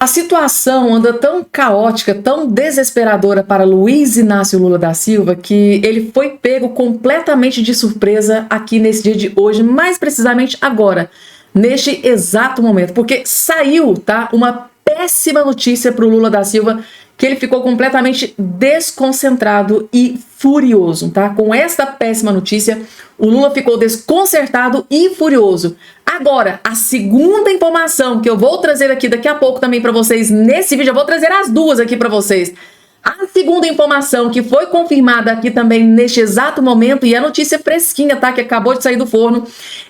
A situação anda tão caótica, tão desesperadora para Luiz Inácio Lula da Silva, que ele foi pego completamente de surpresa aqui nesse dia de hoje, mais precisamente agora, neste exato momento, porque saiu, tá, uma péssima notícia para o Lula da Silva, que ele ficou completamente desconcentrado e furioso, tá? Com esta péssima notícia, o Lula ficou desconcertado e furioso. Agora, a segunda informação que eu vou trazer aqui daqui a pouco também para vocês nesse vídeo, eu vou trazer as duas aqui para vocês. A segunda informação que foi confirmada aqui também neste exato momento, e a notícia fresquinha, tá? Que acabou de sair do forno,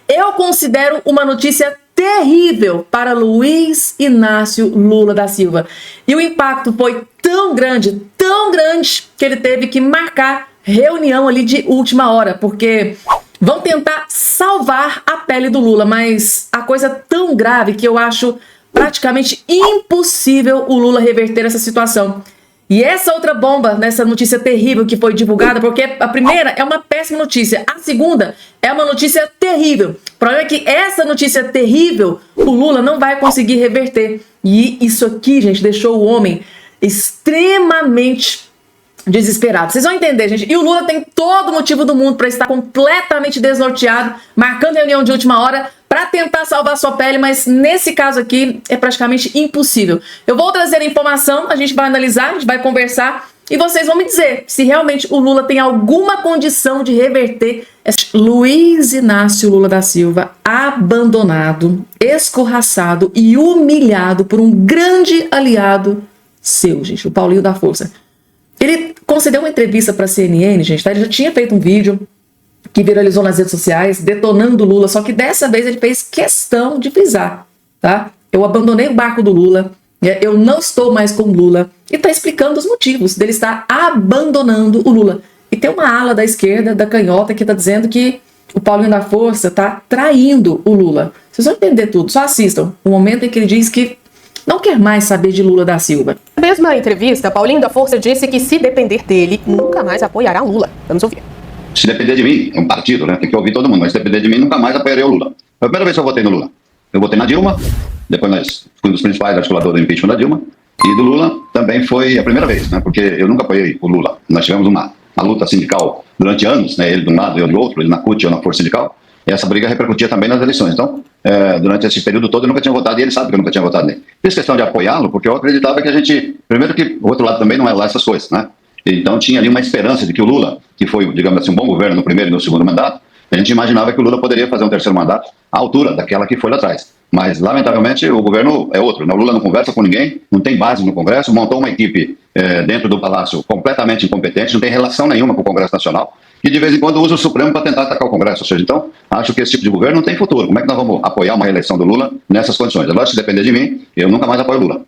eu considero uma notícia terrível para Luiz Inácio Lula da Silva. E o impacto foi tão grande, que ele teve que marcar reunião ali de última hora, porque vão tentar salvar a pele do Lula, mas a coisa é tão grave que eu acho praticamente impossível o Lula reverter essa situação. E essa outra bomba, nessa notícia terrível que foi divulgada, porque a primeira é uma péssima notícia, a segunda é uma notícia terrível. O problema é que essa notícia terrível, o Lula não vai conseguir reverter. E isso aqui, gente, deixou o homem extremamente desesperado. Vocês vão entender, gente. E o Lula tem todo motivo do mundo para estar completamente desnorteado, marcando reunião de última hora para tentar salvar sua pele, mas nesse caso aqui é praticamente impossível. Eu vou trazer a informação, a gente vai analisar, a gente vai conversar e vocês vão me dizer se realmente o Lula tem alguma condição de reverter Luiz Inácio Lula da Silva, abandonado, escorraçado e humilhado por um grande aliado seu, gente, o Paulinho da Força. Ele concedeu uma entrevista para a CNN, gente, tá? Ele já tinha feito um vídeo que viralizou nas redes sociais, detonando o Lula, só que dessa vez ele fez questão de frisar, tá? Eu abandonei o barco do Lula, eu não estou mais com o Lula, e tá explicando os motivos dele estar abandonando o Lula. E tem uma ala da esquerda, da canhota, que tá dizendo que o Paulinho da Força tá traindo o Lula. Vocês vão entender tudo, só assistam o momento em que ele diz que não quer mais saber de Lula da Silva. Na mesma entrevista, Paulinho da Força disse que se depender dele, nunca mais apoiará o Lula. Vamos ouvir. Se depender de mim, é um partido, né? Tem que ouvir todo mundo, mas se depender de mim, nunca mais apoiarei o Lula. Foi a primeira vez que eu votei no Lula. Eu votei na Dilma, depois nós fui um dos principais articuladores do impeachment da Dilma, e do Lula também foi a primeira vez, né? Porque eu nunca apoiei o Lula. Nós tivemos uma luta sindical durante anos, né? Ele de um lado, eu de outro, ele na CUT, eu na Força Sindical, e essa briga repercutia também nas eleições. Então, durante esse período todo eu nunca tinha votado, e ele sabe que eu nunca tinha votado nele. Fiz questão de apoiá-lo, porque eu acreditava que a gente, primeiro que o outro lado também não é lá essas coisas, né? Então tinha ali uma esperança de que o Lula, que foi, digamos assim, um bom governo no primeiro e no segundo mandato, a gente imaginava que o Lula poderia fazer um terceiro mandato à altura daquela que foi lá atrás. Mas, lamentavelmente, o governo é outro, né? O Lula não conversa com ninguém, não tem base no Congresso, montou uma equipe dentro do Palácio completamente incompetente, não tem relação nenhuma com o Congresso Nacional, e de vez em quando usa o Supremo para tentar atacar o Congresso. Ou seja, então, acho que esse tipo de governo não tem futuro. Como é que nós vamos apoiar uma reeleição do Lula nessas condições? Agora, se depender de mim, eu nunca mais apoio o Lula.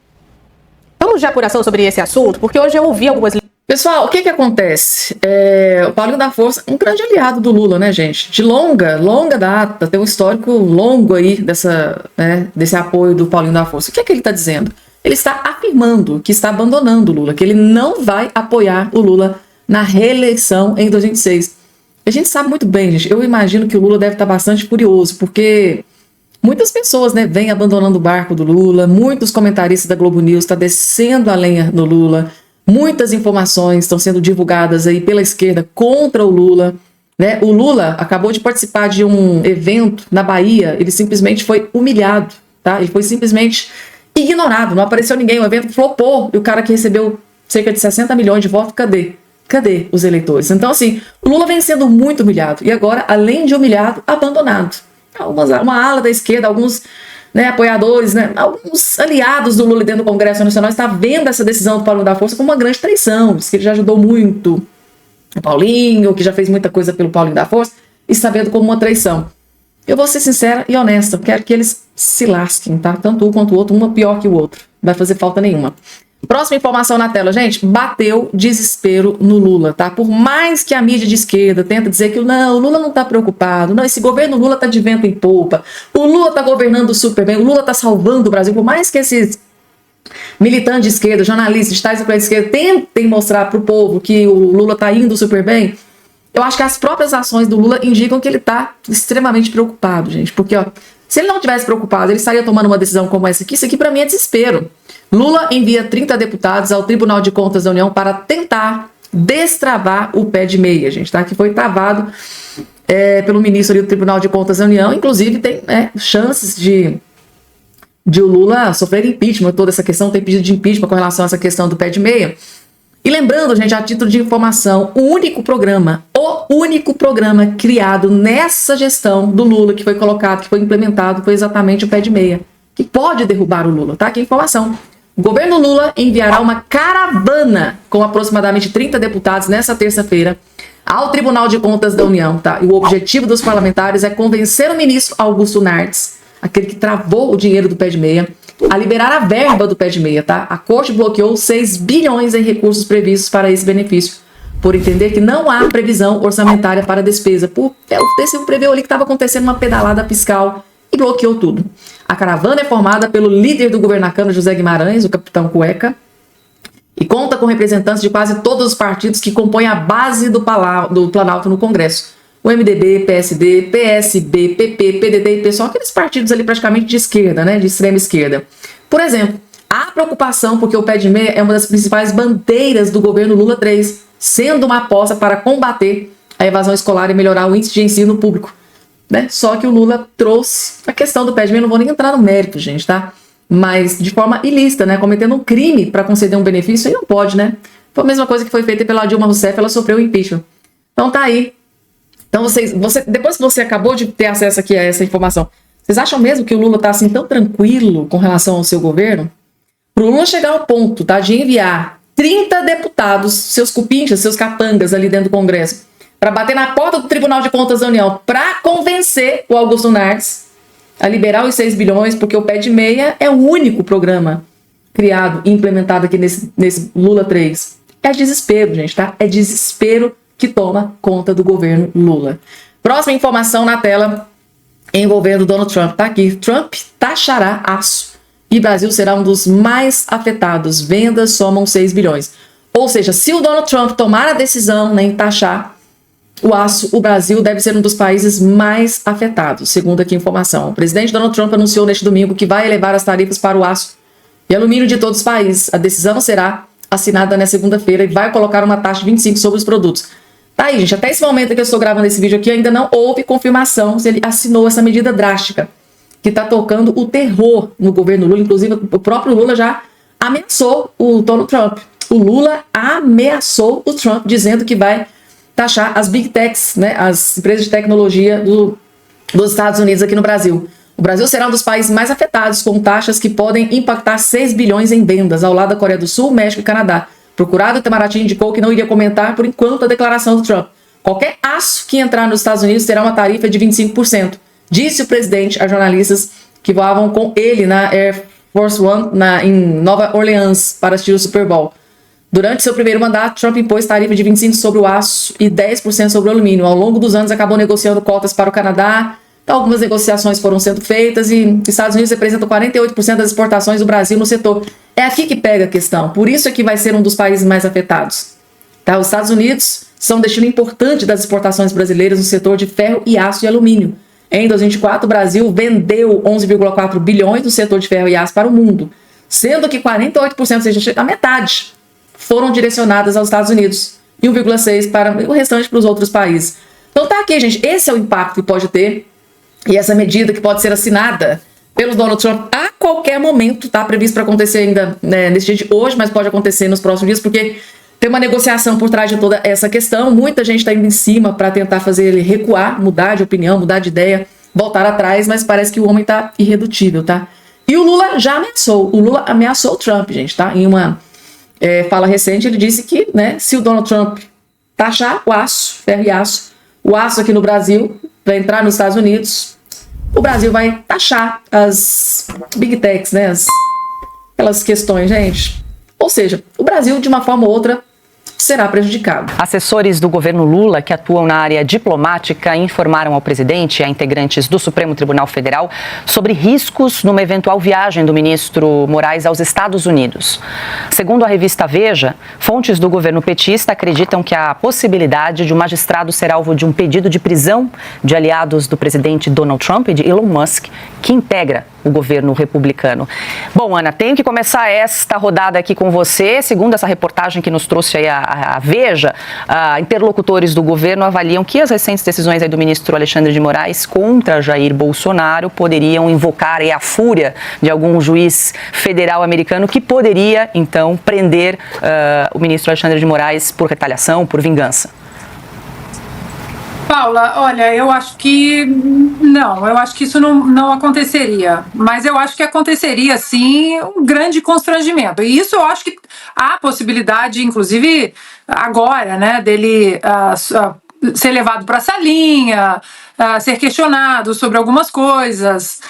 Vamos de apuração sobre esse assunto, porque hoje eu ouvi algumas... Pessoal, o que acontece? O Paulinho da Força, um grande aliado do Lula, né, gente? De longa data, tem um histórico longo aí desse apoio do Paulinho da Força. O que ele está dizendo? Ele está afirmando que está abandonando o Lula, que ele não vai apoiar o Lula na reeleição em 2026. A gente sabe muito bem, gente, eu imagino que o Lula deve estar bastante furioso, porque muitas pessoas, né, vêm abandonando o barco do Lula, muitos comentaristas da Globo News estão descendo a lenha no Lula, muitas informações estão sendo divulgadas aí pela esquerda contra o Lula, né? O Lula acabou de participar de um evento na Bahia, ele simplesmente foi humilhado, tá? Ele foi simplesmente ignorado, não apareceu ninguém, o evento flopou, e o cara que recebeu cerca de 60 milhões de votos, cadê os eleitores? Então, assim, o Lula vem sendo muito humilhado, e agora, além de humilhado, abandonado. Uma ala da esquerda, alguns, né, apoiadores, né, alguns aliados do Lula dentro do Congresso Nacional está vendo essa decisão do Paulinho da Força como uma grande traição, diz que ele já ajudou muito o Paulinho, que já fez muita coisa pelo Paulinho da Força, e está vendo como uma traição. Eu vou ser sincera e honesta, quero que eles se lasquem, tá? Tanto um quanto o outro, uma pior que o outro, não vai fazer falta nenhuma. Próxima informação na tela, gente, bateu desespero no Lula, tá? Por mais que a mídia de esquerda tenta dizer que não, o Lula não tá preocupado, não, esse governo Lula tá de vento em popa, o Lula tá governando super bem, o Lula tá salvando o Brasil, por mais que esses militantes de esquerda, jornalistas, tais e de esquerda tentem mostrar pro povo que o Lula tá indo super bem, eu acho que as próprias ações do Lula indicam que ele tá extremamente preocupado, gente, porque, ó, se ele não tivesse preocupado, ele estaria tomando uma decisão como essa aqui, isso aqui pra mim é desespero. Lula envia 30 deputados ao Tribunal de Contas da União para tentar destravar o pé de meia, gente, tá? Que foi travado pelo ministro do Tribunal de Contas da União. Inclusive, tem chances de o Lula sofrer impeachment. Toda essa questão, tem pedido de impeachment com relação a essa questão do pé de meia. E lembrando, gente, a título de informação, o único programa criado nessa gestão do Lula, que foi colocado, que foi implementado, foi exatamente o pé de meia, que pode derrubar o Lula, tá? Aqui a informação. O governo Lula enviará uma caravana com aproximadamente 30 deputados nessa terça-feira ao Tribunal de Contas da União, tá? E o objetivo dos parlamentares é convencer o ministro Augusto Nardes, aquele que travou o dinheiro do pé de meia, a liberar a verba do pé de meia, tá? A corte bloqueou 6 bilhões em recursos previstos para esse benefício, por entender que não há previsão orçamentária para a despesa. O TCU preveu ali que estava acontecendo uma pedalada fiscal e bloqueou tudo. A caravana é formada pelo líder do governo na Câmara, José Guimarães, o capitão Cueca, e conta com representantes de quase todos os partidos que compõem a base do Planalto no Congresso. O MDB, PSD, PSB, PP, PDT e PSOL, aqueles partidos ali praticamente de esquerda, né, de extrema esquerda. Por exemplo, há preocupação porque o pé de meia é uma das principais bandeiras do governo Lula 3, sendo uma aposta para combater a evasão escolar e melhorar o índice de ensino público, né? Só que o Lula trouxe a questão do pé de meia, não vou nem entrar no mérito, gente, tá? Mas de forma ilícita, né? Cometendo um crime para conceder um benefício, aí não pode, né? Foi a mesma coisa que foi feita pela Dilma Rousseff, ela sofreu impeachment. Então tá aí. Então depois que você acabou de ter acesso aqui a essa informação, vocês acham mesmo que o Lula tá assim tão tranquilo com relação ao seu governo? Pro Lula chegar ao ponto, tá, de enviar 30 deputados, seus cupinchas, seus capangas ali dentro do Congresso, para bater na porta do Tribunal de Contas da União, para convencer o Augusto Nardes a liberar os 6 bilhões, porque o pé de meia é o único programa criado e implementado aqui nesse Lula 3. É desespero, gente, tá? É desespero que toma conta do governo Lula. Próxima informação na tela envolvendo Donald Trump. Tá aqui. Trump taxará aço e Brasil será um dos mais afetados. Vendas somam 6 bilhões. Ou seja, se o Donald Trump tomar a decisão, né, em taxar o aço, o Brasil deve ser um dos países mais afetados, segundo aqui a informação. O presidente Donald Trump anunciou neste domingo que vai elevar as tarifas para o aço e alumínio de todos os países. A decisão será assinada na segunda-feira e vai colocar uma taxa de 25% sobre os produtos. Tá aí, gente, até esse momento que eu estou gravando esse vídeo aqui, ainda não houve confirmação se ele assinou essa medida drástica, que está tocando o terror no governo Lula. Inclusive, o próprio Lula já ameaçou o Donald Trump. O Lula ameaçou o Trump, dizendo que vai taxar as big techs, né, as empresas de tecnologia dos Estados Unidos aqui no Brasil. O Brasil será um dos países mais afetados, com taxas que podem impactar 6 bilhões em vendas, ao lado da Coreia do Sul, México e Canadá. Procurado, Itamaraty indicou que não iria comentar, por enquanto, a declaração do Trump. Qualquer aço que entrar nos Estados Unidos terá uma tarifa de 25%, disse o presidente a jornalistas que voavam com ele na Air Force One em Nova Orleans para assistir o Super Bowl. Durante seu primeiro mandato, Trump impôs tarifa de 25% sobre o aço e 10% sobre o alumínio. Ao longo dos anos, acabou negociando cotas para o Canadá. Então, algumas negociações foram sendo feitas e os Estados Unidos representam 48% das exportações do Brasil no setor. É aqui que pega a questão. Por isso é que vai ser um dos países mais afetados. Tá? Os Estados Unidos são um destino importante das exportações brasileiras no setor de ferro e aço e alumínio. Em 2024, o Brasil vendeu 11,4 bilhões no setor de ferro e aço para o mundo, sendo que 48%, ou seja, a metade, foram direcionadas aos Estados Unidos e 1,6% para o restante para os outros países. Então tá aqui, gente. Esse é o impacto que pode ter e essa medida que pode ser assinada pelo Donald Trump a qualquer momento, tá previsto para acontecer ainda, né, nesse dia de hoje, mas pode acontecer nos próximos dias, porque tem uma negociação por trás de toda essa questão. Muita gente está indo em cima para tentar fazer ele recuar, mudar de opinião, mudar de ideia, voltar atrás, mas parece que o homem tá irredutível, tá? E o Lula já ameaçou. O Lula ameaçou o Trump, gente, tá? Em uma fala recente, ele disse que, né, se o Donald Trump taxar o aço, ferro e aço, o aço aqui no Brasil, vai entrar nos Estados Unidos, o Brasil vai taxar as big techs, né, aquelas questões, gente. Ou seja, o Brasil, de uma forma ou outra, será prejudicado. Assessores do governo Lula, que atuam na área diplomática, informaram ao presidente e a integrantes do Supremo Tribunal Federal sobre riscos numa eventual viagem do ministro Moraes aos Estados Unidos. Segundo a revista Veja, fontes do governo petista acreditam que há possibilidade de um magistrado ser alvo de um pedido de prisão de aliados do presidente Donald Trump e de Elon Musk, que integra o governo republicano. Bom, Ana, tenho que começar esta rodada aqui com você. Segundo essa reportagem que nos trouxe aí a Veja, interlocutores do governo avaliam que as recentes decisões aí do ministro Alexandre de Moraes contra Jair Bolsonaro poderiam invocar aí a fúria de algum juiz federal americano que poderia, então, prender o ministro Alexandre de Moraes por retaliação, por vingança. Paula, olha, eu acho que isso não aconteceria, mas eu acho que aconteceria sim um grande constrangimento, e isso eu acho que há possibilidade, inclusive agora, né, dele ser levado para a salinha, ser questionado sobre algumas coisas,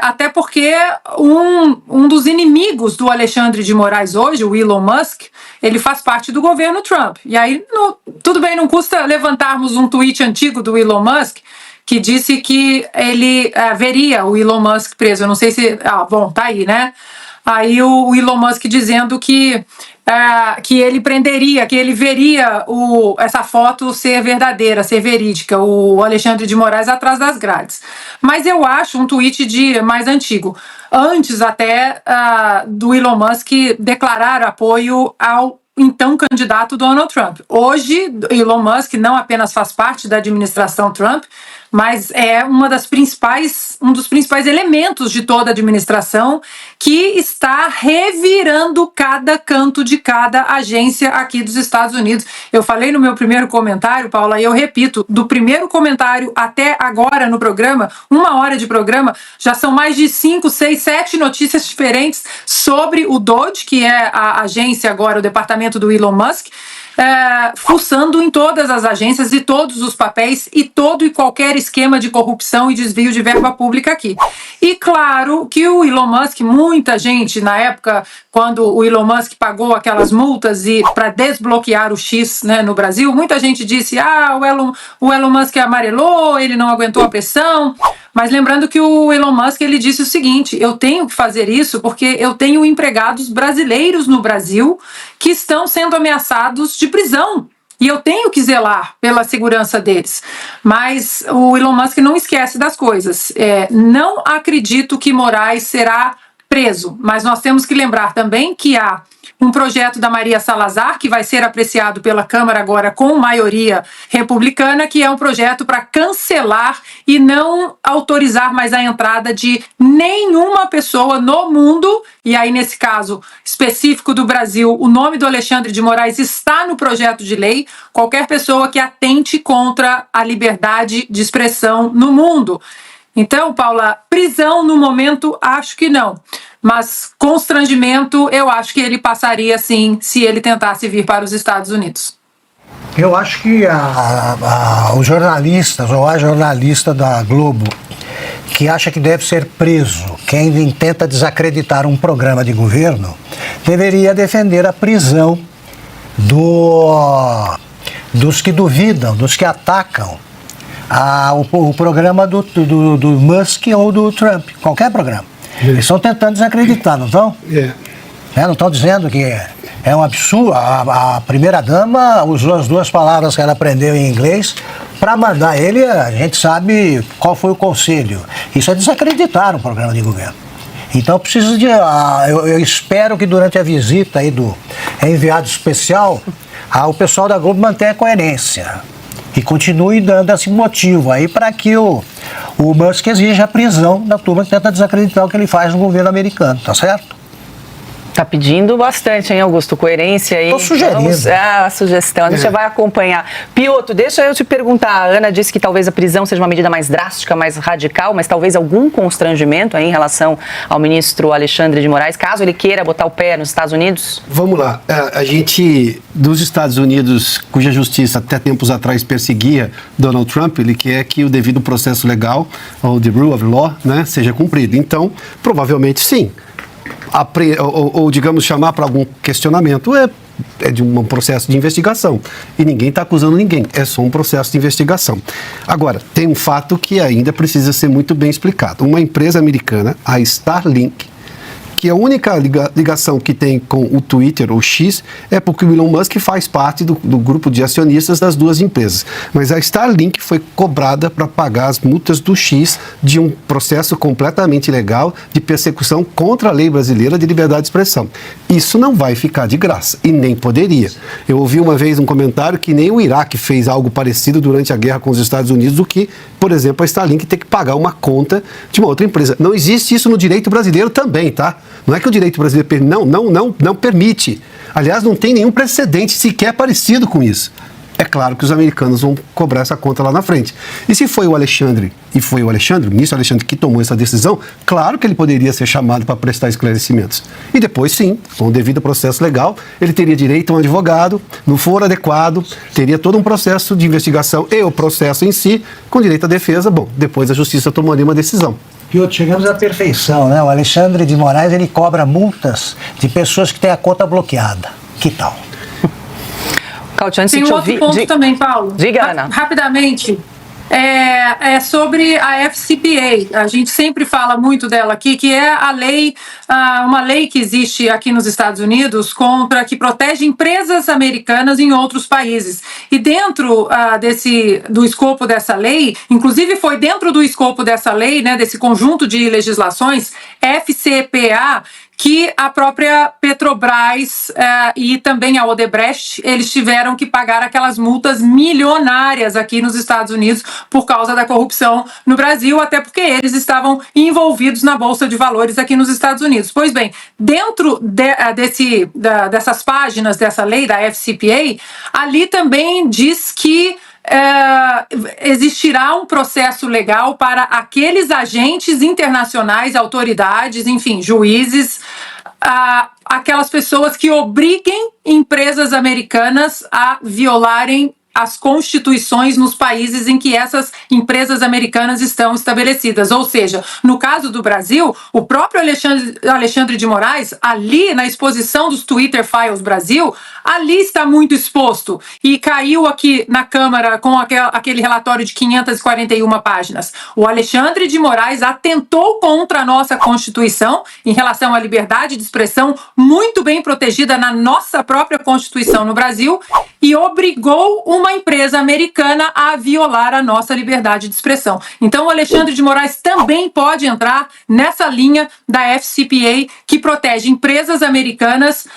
até porque um dos inimigos do Alexandre de Moraes hoje, o Elon Musk, ele faz parte do governo Trump. E aí, tudo bem, não custa levantarmos um tweet antigo do Elon Musk que disse que ele veria o Elon Musk preso. Eu não sei se... bom, tá aí, né? Aí o Elon Musk dizendo que ele prenderia, que ele veria essa foto ser verdadeira, ser verídica, o Alexandre de Moraes atrás das grades. Mas eu acho um tweet mais antigo, antes até do Elon Musk declarar apoio ao então candidato Donald Trump. Hoje, Elon Musk não apenas faz parte da administração Trump, mas é um dos principais elementos de toda a administração que está revirando cada canto de cada agência aqui dos Estados Unidos. Eu falei no meu primeiro comentário, Paula, e eu repito, do primeiro comentário até agora no programa, 1 hora de programa, já são mais de 5, 6, 7 notícias diferentes sobre o DOJ, que é a agência agora, o departamento do Elon Musk, fuçando em todas as agências e todos os papéis e todo e qualquer esquema de corrupção e desvio de verba pública aqui. E claro que o Elon Musk, muita gente na época, quando o Elon Musk pagou aquelas multas para desbloquear o X, né, no Brasil, muita gente disse, o Elon Musk amarelou, ele não aguentou a pressão. Mas lembrando que o Elon Musk, ele disse o seguinte, eu tenho que fazer isso porque eu tenho empregados brasileiros no Brasil que estão sendo ameaçados de prisão. E eu tenho que zelar pela segurança deles. Mas o Elon Musk não esquece das coisas. Não acredito que Moraes será preso, mas nós temos que lembrar também que há um projeto da Maria Salazar, que vai ser apreciado pela Câmara agora com maioria republicana, que é um projeto para cancelar e não autorizar mais a entrada de nenhuma pessoa no mundo, e aí nesse caso específico do Brasil, o nome do Alexandre de Moraes está no projeto de lei, qualquer pessoa que atente contra a liberdade de expressão no mundo. Então, Paula, prisão no momento, acho que não. Mas constrangimento, eu acho que ele passaria sim, se ele tentasse vir para os Estados Unidos. Eu acho que os jornalistas, ou a jornalista da Globo, que acha que deve ser preso quem tenta desacreditar um programa de governo, deveria defender a prisão dos que duvidam, dos que atacam o programa do Musk ou do Trump, qualquer programa. Eles estão tentando desacreditar, não estão? Não estão dizendo que é um absurdo. A primeira-dama usou as 2 palavras que ela aprendeu em inglês para mandar ele, a gente sabe qual foi o conselho. Isso é desacreditar um programa de governo. Então preciso eu espero que durante a visita aí do enviado especial, o pessoal da Globo mantenha a coerência e continue dando esse motivo aí para que o Musk exija a prisão da turma que tenta desacreditar o que ele faz no governo americano, tá certo? Tá pedindo bastante, hein, Augusto? Coerência aí. Tô sugerindo. A sugestão, a gente vai acompanhar. Piotr, deixa eu te perguntar, a Ana disse que talvez a prisão seja uma medida mais drástica, mais radical, mas talvez algum constrangimento aí em relação ao ministro Alexandre de Moraes, caso ele queira botar o pé nos Estados Unidos? Vamos lá, a gente dos Estados Unidos, cuja justiça até tempos atrás perseguia Donald Trump, ele quer que o devido processo legal, ou the rule of law, né, seja cumprido. Então, provavelmente sim. Ou digamos, chamar para algum questionamento é de um processo de investigação e ninguém está acusando ninguém, é só um processo de investigação. Agora, tem um fato que ainda precisa ser muito bem explicado. Uma empresa americana, a Starlink, que a única ligação que tem com o Twitter, ou X, é porque o Elon Musk faz parte do grupo de acionistas das duas empresas. Mas a Starlink foi cobrada para pagar as multas do X de um processo completamente ilegal de persecução contra a lei brasileira de liberdade de expressão. Isso não vai ficar de graça, e nem poderia. Eu ouvi uma vez um comentário que nem o Iraque fez algo parecido durante a guerra com os Estados Unidos, do que, por exemplo, a Starlink ter que pagar uma conta de uma outra empresa. Não existe isso no direito brasileiro também, tá? Não é que o direito brasileiro não permite. Aliás, não tem nenhum precedente sequer parecido com isso. É claro que os americanos vão cobrar essa conta lá na frente. E se foi o Alexandre, o ministro Alexandre, que tomou essa decisão, claro que ele poderia ser chamado para prestar esclarecimentos. E depois, sim, com o devido processo legal, ele teria direito a um advogado, no foro adequado, teria todo um processo de investigação e o processo em si, com direito à defesa. Bom, depois a justiça tomaria uma decisão. Piotr, chegamos à perfeição, né? O Alexandre de Moraes, ele cobra multas de pessoas que têm a conta bloqueada. Que tal? Cauti, antes Tem de um te outro ouvir... ponto também, Paulo. Diga, Ana. Rapidamente. É sobre a FCPA. A gente sempre fala muito dela aqui, que é a lei, uma lei que existe aqui nos Estados Unidos que protege empresas americanas em outros países. E dentro do escopo dessa lei, inclusive foi dentro do escopo dessa lei, né, desse conjunto de legislações, FCPA, que a própria Petrobras e também a Odebrecht, eles tiveram que pagar aquelas multas milionárias aqui nos Estados Unidos por causa da corrupção no Brasil, até porque eles estavam envolvidos na Bolsa de Valores aqui nos Estados Unidos. Pois bem, dentro dessas páginas dessa lei, da FCPA, ali também diz que existirá um processo legal para aqueles agentes internacionais, autoridades, enfim, juízes, aquelas pessoas que obriguem empresas americanas a violarem as constituições nos países em que essas empresas americanas estão estabelecidas. Ou seja, no caso do Brasil, o próprio Alexandre de Moraes, ali na exposição dos Twitter Files Brasil, ali está muito exposto e caiu aqui na Câmara com aquele relatório de 541 páginas. O Alexandre de Moraes atentou contra a nossa Constituição em relação à liberdade de expressão, muito bem protegida na nossa própria Constituição no Brasil, e obrigou uma empresa americana a violar a nossa liberdade de expressão. Então, o Alexandre de Moraes também pode entrar nessa linha da FCPA, que protege empresas americanas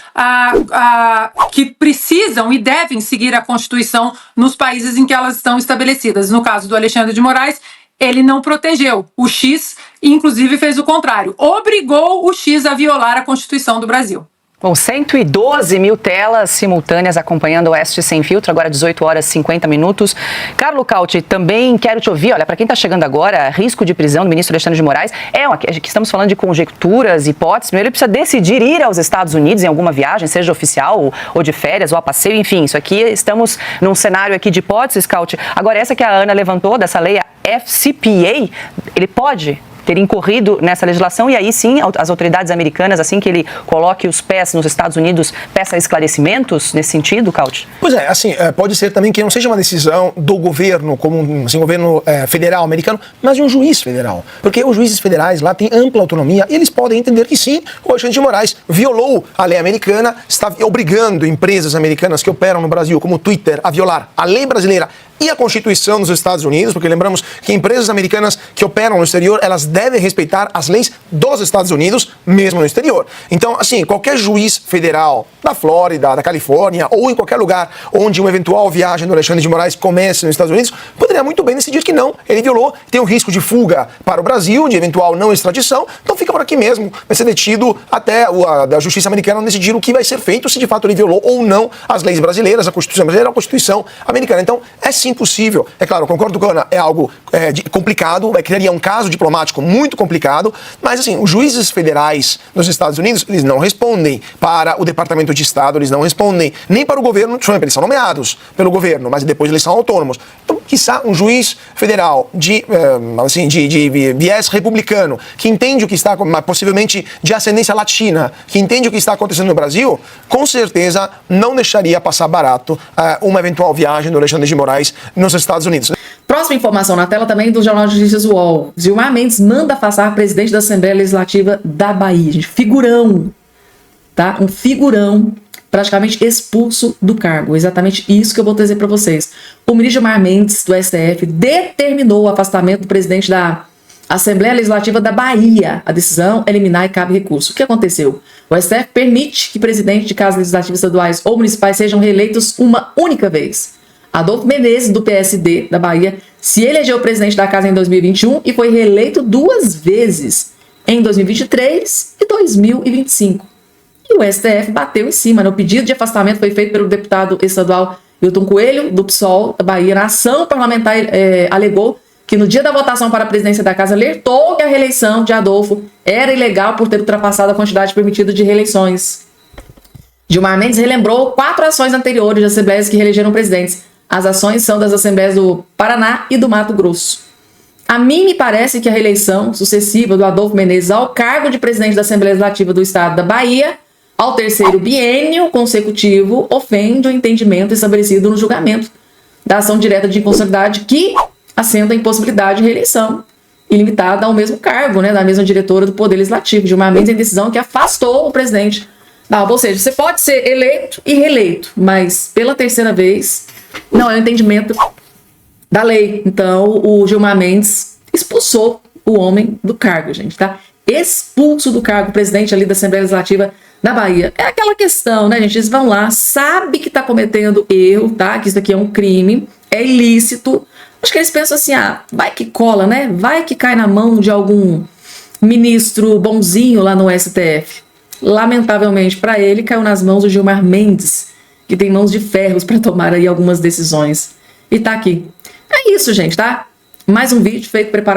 que precisam e devem seguir a Constituição nos países em que elas estão estabelecidas. No caso do Alexandre de Moraes, ele não protegeu o X e, inclusive, fez o contrário. Obrigou o X a violar a Constituição do Brasil. Bom, 112 mil telas simultâneas acompanhando o Oeste Sem Filtro, agora 18 horas e 50 minutos. Carlo Cauti, também quero te ouvir. Olha, para quem está chegando agora, risco de prisão do ministro Alexandre de Moraes. Aqui estamos falando de conjecturas, hipóteses. Primeiro, ele precisa decidir ir aos Estados Unidos em alguma viagem, seja oficial ou de férias ou a passeio, enfim. Isso aqui, estamos num cenário aqui de hipóteses, Cauti. Agora, essa que a Ana levantou, dessa lei, a FCPA, ele pode ter incorrido nessa legislação, e aí sim as autoridades americanas, assim que ele coloque os pés nos Estados Unidos, peça esclarecimentos nesse sentido, Cauti? Pois é, assim, pode ser também que não seja uma decisão do governo, como assim, governo federal americano, mas de um juiz federal. Porque os juízes federais lá têm ampla autonomia e eles podem entender que sim, o Alexandre de Moraes violou a lei americana, está obrigando empresas americanas que operam no Brasil, como o Twitter, a violar a lei brasileira e a Constituição dos Estados Unidos, porque lembramos que empresas americanas que operam no exterior, elas devem respeitar as leis dos Estados Unidos, mesmo no exterior. Então, assim, qualquer juiz federal da Flórida, da Califórnia, ou em qualquer lugar onde uma eventual viagem do Alexandre de Moraes comece nos Estados Unidos, poderia muito bem decidir que não, ele violou, tem um risco de fuga para o Brasil, de eventual não extradição, então fica por aqui mesmo, vai ser detido até a Justiça americana decidir o que vai ser feito, se de fato ele violou ou não as leis brasileiras, a Constituição brasileira, a Constituição americana. Então, é sim possível. É claro, concordo com a Ana, é algo complicado, criaria um caso diplomático muito complicado, mas assim, os juízes federais nos Estados Unidos, eles não respondem para o Departamento de Estado, eles não respondem nem para o governo Trump, eles são nomeados pelo governo, mas depois eles são autônomos. Então, quiçá um juiz federal de viés republicano, que entende o que está, possivelmente de ascendência latina, que entende o que está acontecendo no Brasil, com certeza não deixaria passar barato uma eventual viagem do Alexandre de Moraes nos Estados Unidos. Próxima informação na tela também do Jornal de Notícias UOL. Gilmar Mendes manda afastar presidente da Assembleia Legislativa da Bahia. Gente, figurão, tá? Um figurão praticamente expulso do cargo. Exatamente isso que eu vou trazer para vocês. O ministro Gilmar Mendes, do STF, determinou o afastamento do presidente da Assembleia Legislativa da Bahia. A decisão é liminar e cabe recurso. O que aconteceu? O STF permite que presidentes de casas legislativas estaduais ou municipais sejam reeleitos uma única vez. Adolfo Menezes, do PSD da Bahia, se elegeu presidente da casa em 2021 e foi reeleito 2 vezes, em 2023 e 2025. E o STF bateu em cima, né? O pedido de afastamento foi feito pelo deputado estadual Hilton Coelho, do PSOL da Bahia. Na ação parlamentar, alegou que no dia da votação para a presidência da casa alertou que a reeleição de Adolfo era ilegal por ter ultrapassado a quantidade permitida de reeleições. Gilmar Mendes relembrou 4 ações anteriores de assembleias que reelegeram presidentes. As ações são das assembleias do Paraná e do Mato Grosso. A mim me parece que a reeleição sucessiva do Adolfo Menezes ao cargo de presidente da Assembleia Legislativa do Estado da Bahia, ao 3º biênio consecutivo, ofende o entendimento estabelecido no julgamento da ação direta de inconstitucionalidade que assenta a impossibilidade de reeleição ilimitada ao mesmo cargo, né, da mesma diretora do Poder Legislativo. Gilmar Mendes em decisão que afastou o presidente. Ou seja, você pode ser eleito e reeleito, mas pela 3ª vez não é o entendimento da lei. Então, o Gilmar Mendes expulsou o homem do cargo, gente, tá? Expulso do cargo, presidente ali da Assembleia Legislativa da Bahia. É aquela questão, né, gente? Eles vão lá, sabe que tá cometendo erro, tá? Que isso aqui é um crime, é ilícito. Acho que eles pensam assim, vai que cola, né? Vai que cai na mão de algum ministro bonzinho lá no STF. Lamentavelmente para ele, caiu nas mãos do Gilmar Mendes, que tem mãos de ferros para tomar aí algumas decisões. E tá aqui. É isso, gente, tá? Mais um vídeo feito preparado